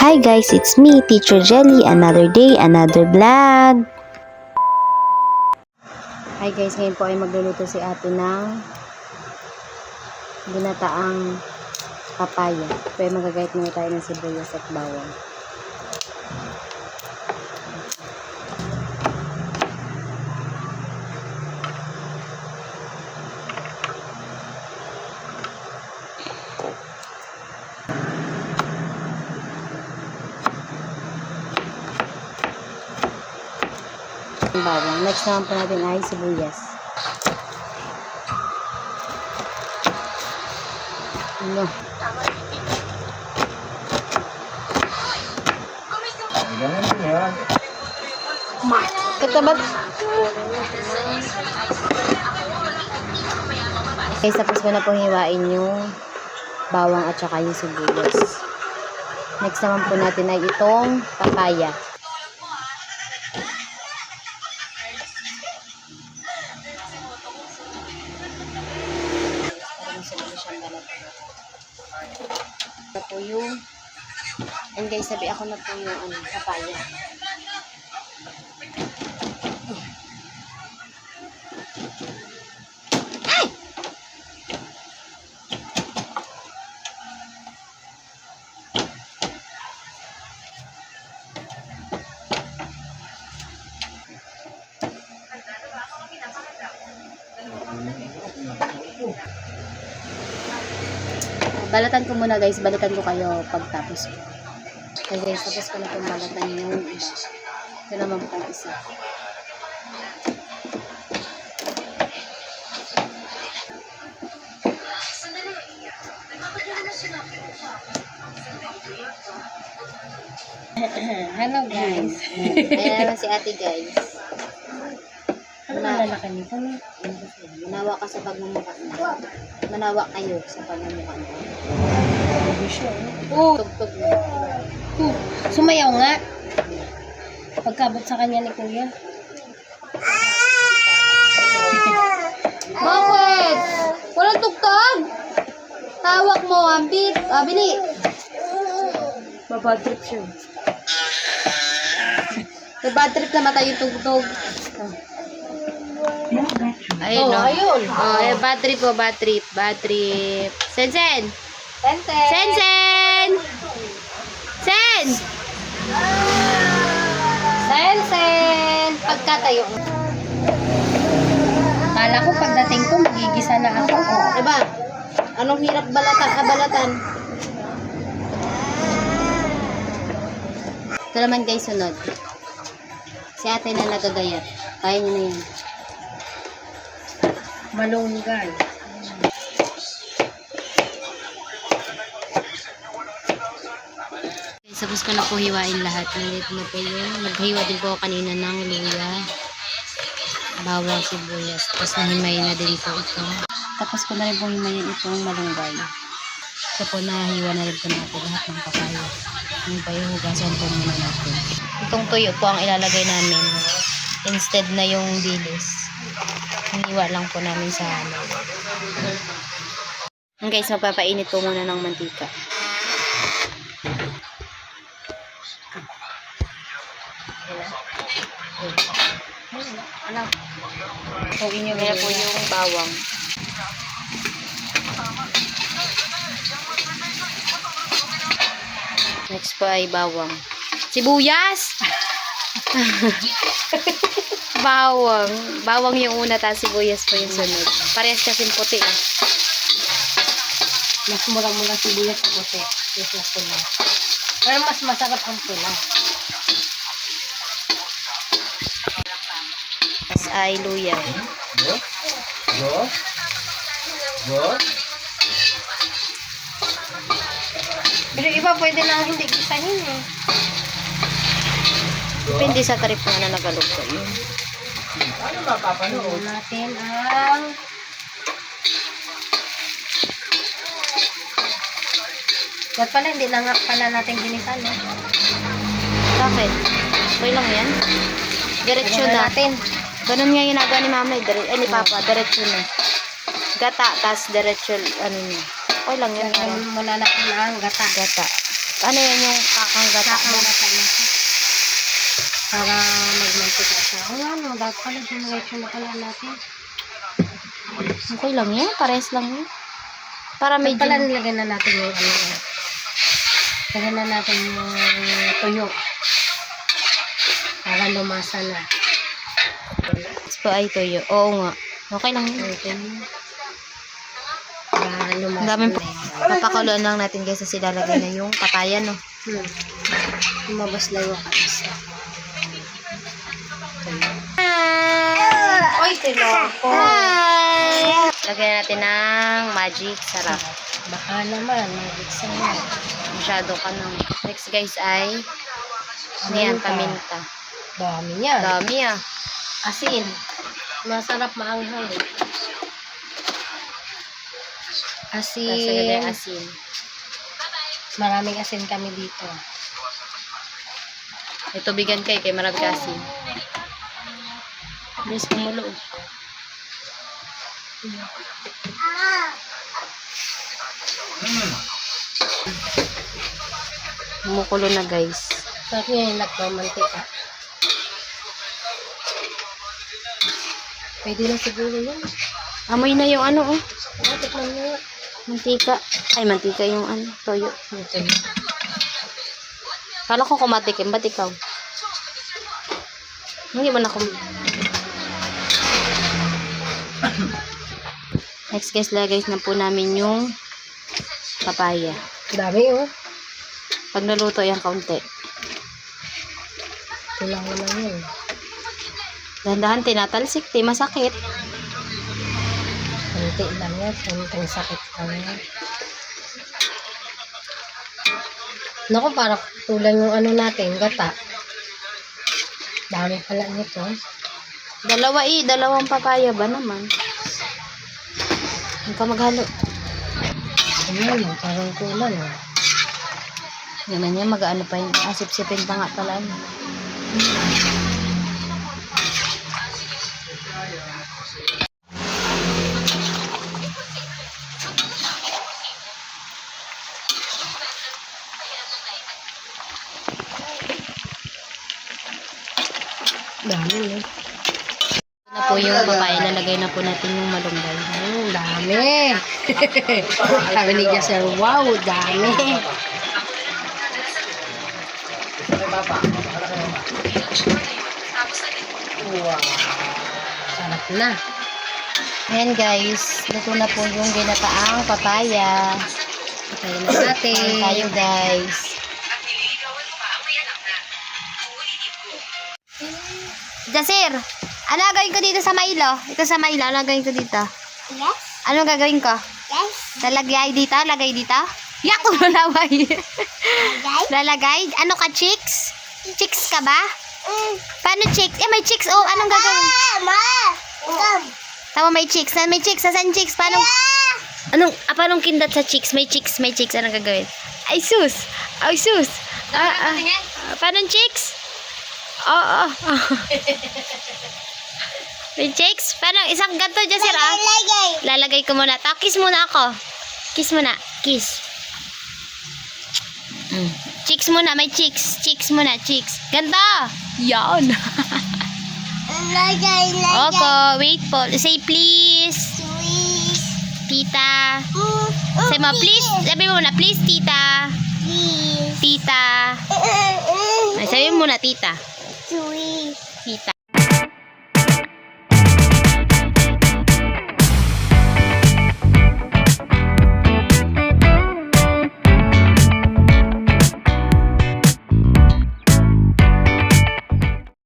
Hi guys, it's me, Teacher Jelly. Another day, another vlog. Hi guys, ngayon po ay magluluto si ate ng ginataang papaya. Kaya magagayat muna tayo ng sibuyas at bawang. Bawang. Next naman po natin ay sibuyas. Ano? Katabat. Okay, tapos ko na pong hiwain yung bawang at saka yung sibuyas. Next naman po natin ay itong papaya. Na po yung and guys, sabi ako na po yung papaya. Ay! Balatan ko muna guys, balikan ko kayo pagtapos ko. Okay guys, tapos ko na itong balatan yung isa. Ito naman po isa. Hello guys. Ayan naman si ate guys. Ano lalaki nito? Manawa ka sa pagmumukha mo. Manawa kayo sa pagmumukha mo. Tugtog mo. Sumayaw nga. Pagkabot sa kanya ni Kuya. Bakit? Walang tugtog? Tawag mo, ambit. Bili. Babad trip siya. May bad trip na mata yung tugtog. Ayun, no? Ayun. Bad trip po, bad trip. Bad trip. Sen! Tente. Sen! Sensen. Pagkatayo. Kala ko pagdating ko, magigisa na ako. Diba? Anong hirap balatan? Ito naman guys, sunod. Si ate na nagagayat. Kaya niya na yun. Malunggay. Tapos ko na po hiwain lahat. Nandito na po yun. Naghiwa din po kanina ng luya, bawang, sibuyas. Tapos nahimayin na din po ito. Tapos ko na rin po himayin itong malunggay. Ito po nahiwa na rin po natin lahat ng papaya. Yung pa yung hugasan po muna natin. Itong tuyo po ang ilalagay namin. Instead na yung dilis. Hiniwa lang po namin sa ano. Guys, mapapainit po muna ng mantika. Ano? Huwagin niyo Kaya po yung bawang. Next po ay bawang. Sibuyas! Bawang. Bawang yung una, tapos sibuyas po yung sunod. Parehas kasing puti. Mas mura-mura sibuyas sa puti. Yes, mas pula. Pero mas masarap ang pula. Tapos ay luya. Pero iba pwede na hindi gisahin eh. Depende sa trip nga na nagaluto yun. Ano natin ang dapat pala hindi na nga pala natin ginisan eh. Bakit? Okay lang yan. Diretso Ganun na. natin. Ganun nga ginagawa ni mama ni papa. Diretso na. Gata, tas diretso, ano niya. Okay lang yan. Lagyan muna natin ang gata. Gata. Ano yan yung kakanggata mo? Kakangatan na siya. Para magmantika siya. O ano, dapat pala sumagay siya makala natin. Okay lang yan. Pares lang yan. Para medyo... Pala nilagay na natin yung ano. Lagyan na natin yung tuyo. Para lumasa na. po ay tuyo. Oo nga. Okay lang yan. Okay. Para lumasa Ang daming na yun. papakuluan lang natin guys kasi lalagay na yung papaya, no? Lumabas na yung katas. Oy, tinoko. Lagyan natin ng magic sarap. Baka naman, mag-iksa na. Masyado ka nang. Next guys ay ano yan, paminta. Dami yan. Dami ah. Asin. Masarap maanghang. Tapos lagyan Asin. ng asin. Maraming asin kami dito. May tubigan kay marami ka asin. Bilis kumulo. Kumukulo na guys. Sarap niya yung nagmamantika. Pwede na siguro yun. Amoy na yung ano oh. Tikman mo nga. Mantika. Ay, mantika yung ano, toyo. Ito yun. Kala ko kumatikim, ba't ikaw? Hindi mo na Next guys, lagay na po namin yung papaya. Dami oh. Pag naluto yan, kaunti. Ito lang naman yun. Dahan-dahan, tinatalsik, masakit. Kunti lang yan. Kunting sakit lang yan. Naku, para kulang yung ano natin, gata. Dami pala nito. Dalawang papaya ba naman? Huwag ka maghalo. Ayan, parang kulang oh. Yan na niya, mag-ano pa yun. Asip-sipin pa nga pala. Dami eh. Na po yung papaya, lalagay na po natin yung malunggay. Dami. Sabi ni Jessel, wow, dami. Wow. Sarap na. Ayan guys, luto na po yung ginataang papaya. Patayin na natin. Ayan tayo guys. Jasir, ano gagawin ko dito sa Milo? Ito sa Milo, ano gagawin ko dito? Yes? Ano gagawin ko? Yes? Lalagay dito? Lagay dito? Yak! Lalagay. Okay? Lalagay? Ano ka, chicks? Chicks ka ba? Paano chicks? Eh, may chicks. Oh, anong gagawin? Ma! Come! Tama, may chicks. May chicks. Saan chicks? Paano? Paanong kindat sa chicks? May chicks. May chicks. Anong gagawin? Ay, sus! Ay, sus! Paano chicks? Oo. May chicks? Paano? Isang ganto, Jasir, ah? Lagay! Lalagay ko muna. Kiss muna ako. Kiss muna. Kiss. Chicks muna. May chicks. Chicks muna. Chicks. Ganto. Yan. Lagay! Opo. Wait po. Say please. Sweet! Tita. Say mo, please. Sabi mo muna, please, tita. Please! Tita. Ay, sabi mo muna, tita. Sweet! Tita.